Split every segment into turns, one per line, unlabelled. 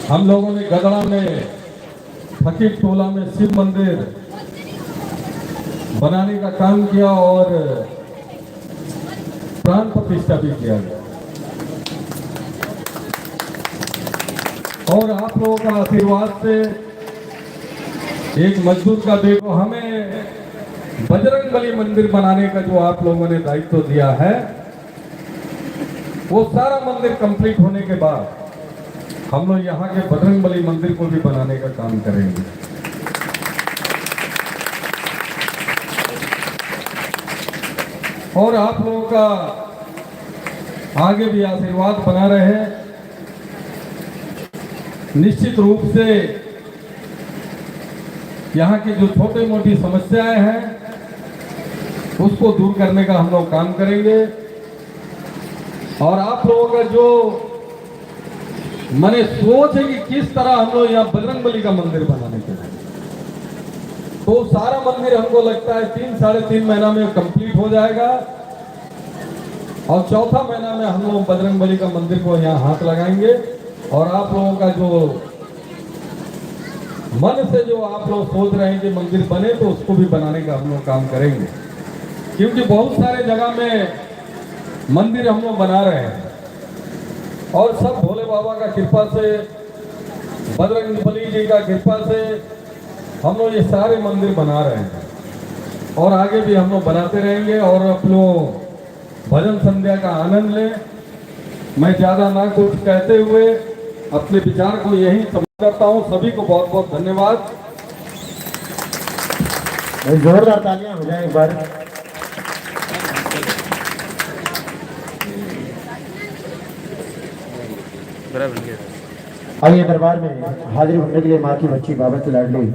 हम लोगों ने गदड़ा में फकीर टोला में शिव मंदिर बनाने का काम किया और प्राण प्रतिष्ठा भी किया गया। और आप लोगों का आशीर्वाद से एक मजदूर का देखो, हमें बजरंगबली मंदिर बनाने का जो आप लोगों ने दायित्व दिया है, वो सारा मंदिर कंप्लीट होने के बाद हम लोग यहाँ के बजरंगबली मंदिर को भी बनाने का काम करेंगे। और आप लोगों का आगे भी आशीर्वाद बना रहे। निश्चित रूप से यहाँ की जो छोटी मोटी समस्याएं हैं उसको दूर करने का हम लोग काम करेंगे। और आप लोगों का जो मैंने सोच है कि किस तरह हम लोग यहाँ बजरंगबली का मंदिर बनाने के लिए, तो सारा मंदिर हमको लगता है 3-3.5 महीना में कंप्लीट हो जाएगा। और चौथा महीना में हम लोग बजरंगबली का मंदिर को यहाँ हाथ लगाएंगे। और आप लोगों का जो मन से जो आप लोग सोच रहे हैं कि मंदिर बने, तो उसको भी बनाने का हम लोग काम करेंगे। क्योंकि बहुत सारे जगह में मंदिर हम लोग बना रहे हैं और सब भोले बाबा का कृपा से, बजरंगबली जी का कृपा से हम लोग ये सारे मंदिर बना रहे हैं और आगे भी हम लोग बनाते रहेंगे। और अपनों भजन संध्या का आनंद लें। मैं ज़्यादा ना कुछ कहते हुए अपने विचार को यही समाप्त करता हूँ। सभी को बहुत बहुत धन्यवाद।
जोरदार तालियां हो जाए एक बार। आइए दरबार में हाजिर होने के लिए माँ की बच्ची बाबा की लाडली,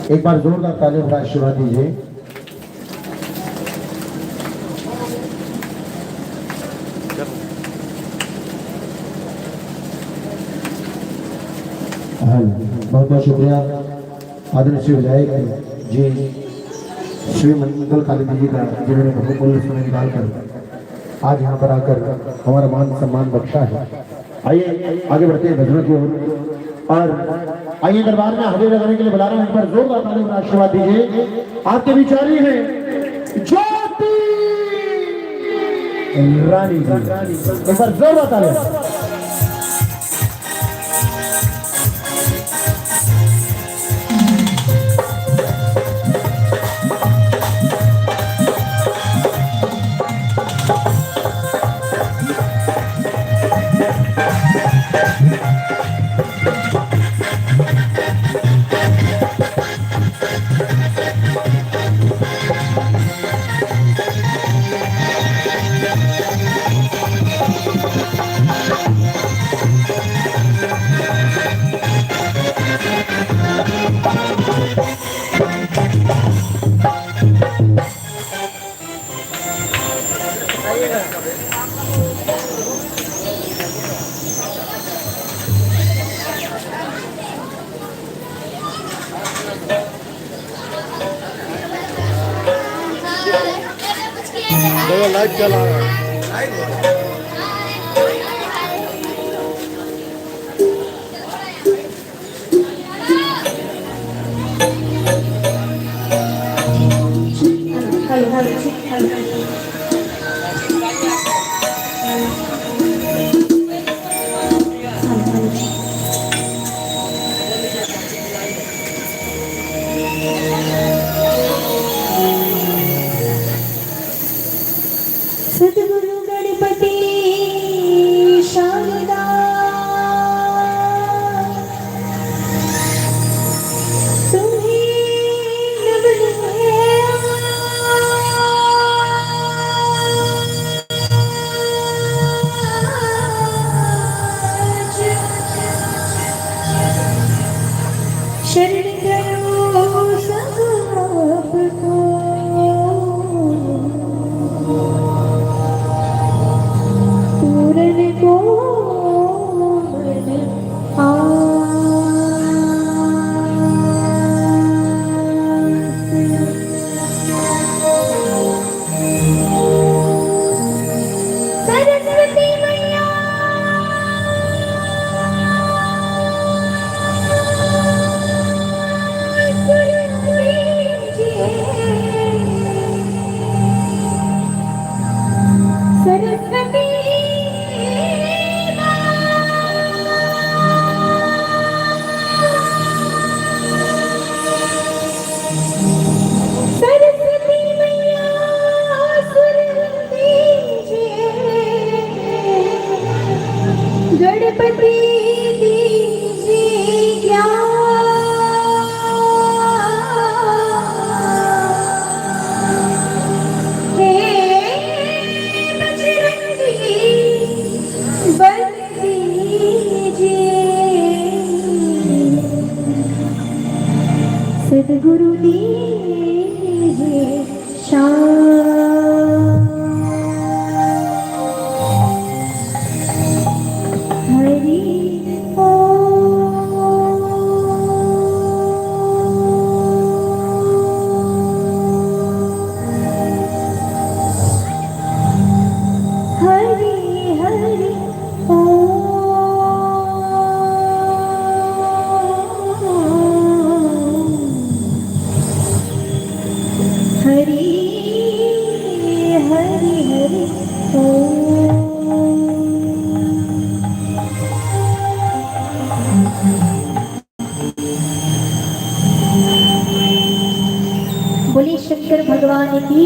एक बार जोरदार तालियों का आशीर्वाद दीजिए। बहुत बहुत शुक्रिया आदरणीय श्री विधायक जी श्री मंगल काली जी का, जिन्होंने बहुमूल्य समय निकालकर आज यहाँ पर आकर हमारा मान सम्मान बख्शा है। आइए आगे बढ़ते हैं भजनों की ओर। और आइए दरबार में हाजिर लगाने के लिए बुला रहे हैं, एक बार जोरदार तालियों का आशीर्वाद दीजिए। आपके विचारी हैं ज्योति रानी, एक बार जोरदार तालियां। लाइट चला रहा है।
Sete गणपति दीजिए ज्ञान, हे बजरंगी बल दीजिए, सद्गुरु दीजिए शांत। हरि हरि हरि हरि हरि हरि बोलिए शंकर भगवान की।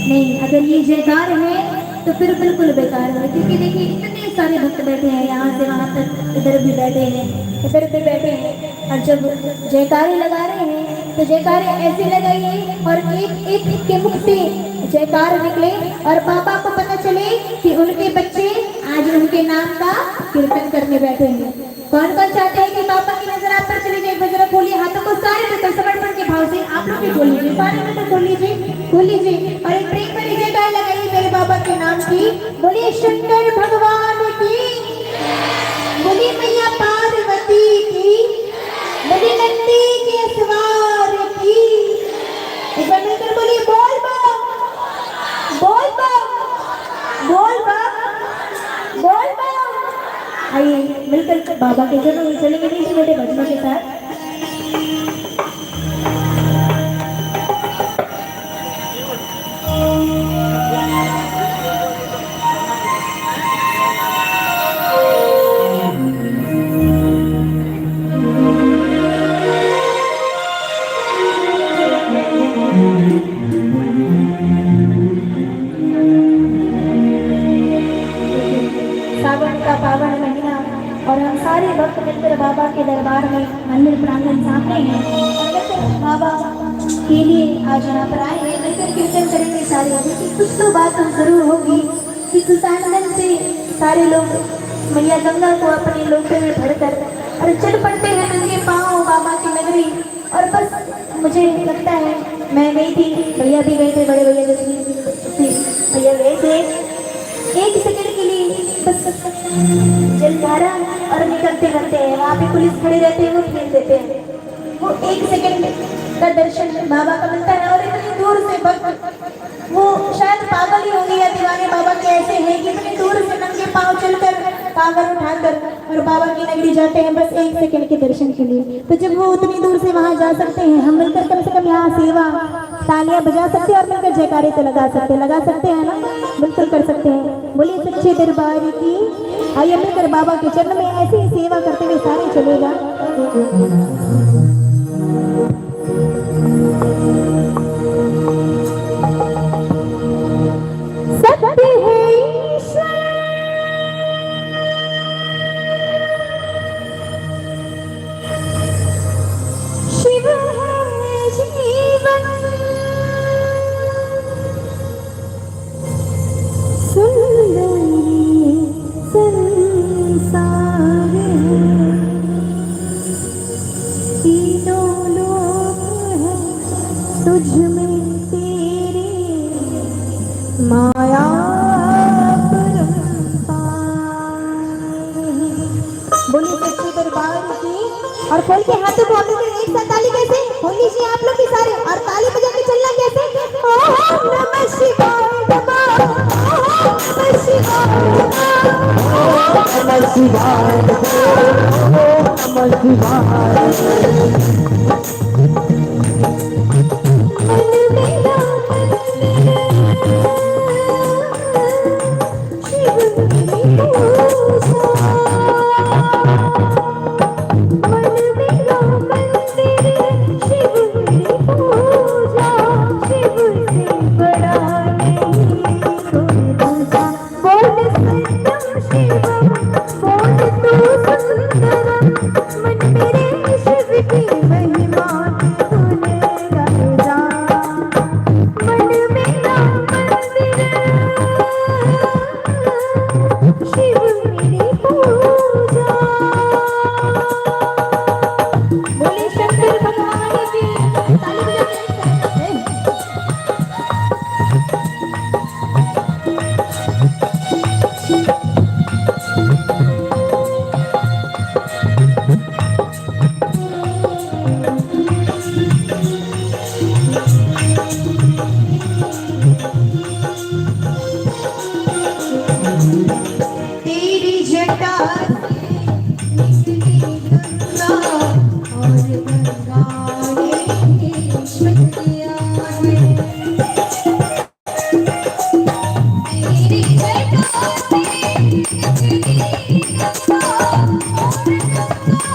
नहीं, अगर ये जयकार है तो फिर बिल्कुल बेकार है, क्योंकि देखिए इतने सारे भक्त बैठे हैं, यहाँ से वहाँ तक, इधर भी बैठे हैं, इधर भी बैठे हैं, और जब जयकारे लगा रहे हैं तो जयकारे ऐसे लगाइए और एक एक के मुख से जयकार निकले और पापा को पता चले कि उनके बच्चे आज उनके नाम का कीर्तन करने बैठे हैं। कौन कौन चाहते हैं कि पापा की नजर आप पर चली जाए? जरा खोलिए हाथों को, सारे मिलकर समर्पण के भाव से आप लोग भी खोल लीजिए, सारे मिलकर खोल लीजिए और एक प्रेम भरी जयकार लगाइए मेरे बाबा के नाम की। बोलिए शंकर भगवान की, बोलिए मैया पार्वती की, बोलिए नंदी के सवार की। एक बार मिलकर बोलिए बोल बम बोल बम बोल बम बोल बम। आइए मिलकर बाबा के चरणों में चलेंगे नीचे छोटे भजनों के साथ। सावन का पावन महीना और हम सारे भक्त मित्र बाबा के दरबार में मंदिर प्रांगण सामने हैं और मित्र बाबा के लिए आज यहाँ पर आए हैं। मिलकर कीर्तन करेंगे सारे, लेकिन कुछ तो बात तो जरूर होगी कि सुल्तानगंज से सारे लोग मैया गंगा को अपने लोटे में भरकर और चल पड़ते हैं नंगे पाँव बाबा की नगरी। और बस मुझे लगता है मैं गई थी, भैया भी गए थे, बड़े भैया जैसे भैया गए थे, एक सेकंड के लिए बस जलधारा और निकलते रहते हैं, वहाँ पे पुलिस खड़े रहते हैं, वो फेंक देते हैं। वो एक सेकंड का दर्शन बाबा का मिलता है और इतनी दूर से भक्त, वो शायद पागल ही होंगे या दीवाने बाबा के ऐसे हैं कि इतनी दूर से नंगे पाँव चलकर कांवर उठाकर और बाबा की नगरी जाते हैं बस एक सेकंड के दर्शन के लिए। तो जब वो उतनी दूर से वहाँ जा सकते हैं, हम मिलकर कम से कम यहाँ सेवा तालियां बजा सकते हैं और मिलकर जयकारे तो लगा सकते हैं ना, बिल्कुल कर सकते हैं। बोलिए सच्चे दरबार की। आइए मिलकर बाबा के चरण में ऐसे ही सेवा करते हुए सारे चलेगा। सत्य है ईश्वर, शिव है जीवन, सुंदरी संसार तीनों लोग हैं तुझ में तेरे, माया बोलिए सच्चे दरबार की। और खोल के हाथों को हम लोग एक साथ ताली कैसे हो लीजिए आप लोग भी सारे, और ताली बजा के चलना कैसे? ओम नमः शिवाय नमः, ओम नमः शिवाय नमः, ओम नमः शिवाय नमः, ओम नमः शिवाय शिव मेरी पूजा। बोले शंकर भगवान की ताली बजाते हैं। तेरी जटा से निकली गंगा और गंगा ने शक्तियाँ हैं। तेरी जटा से निकली गंगा और गंगा ने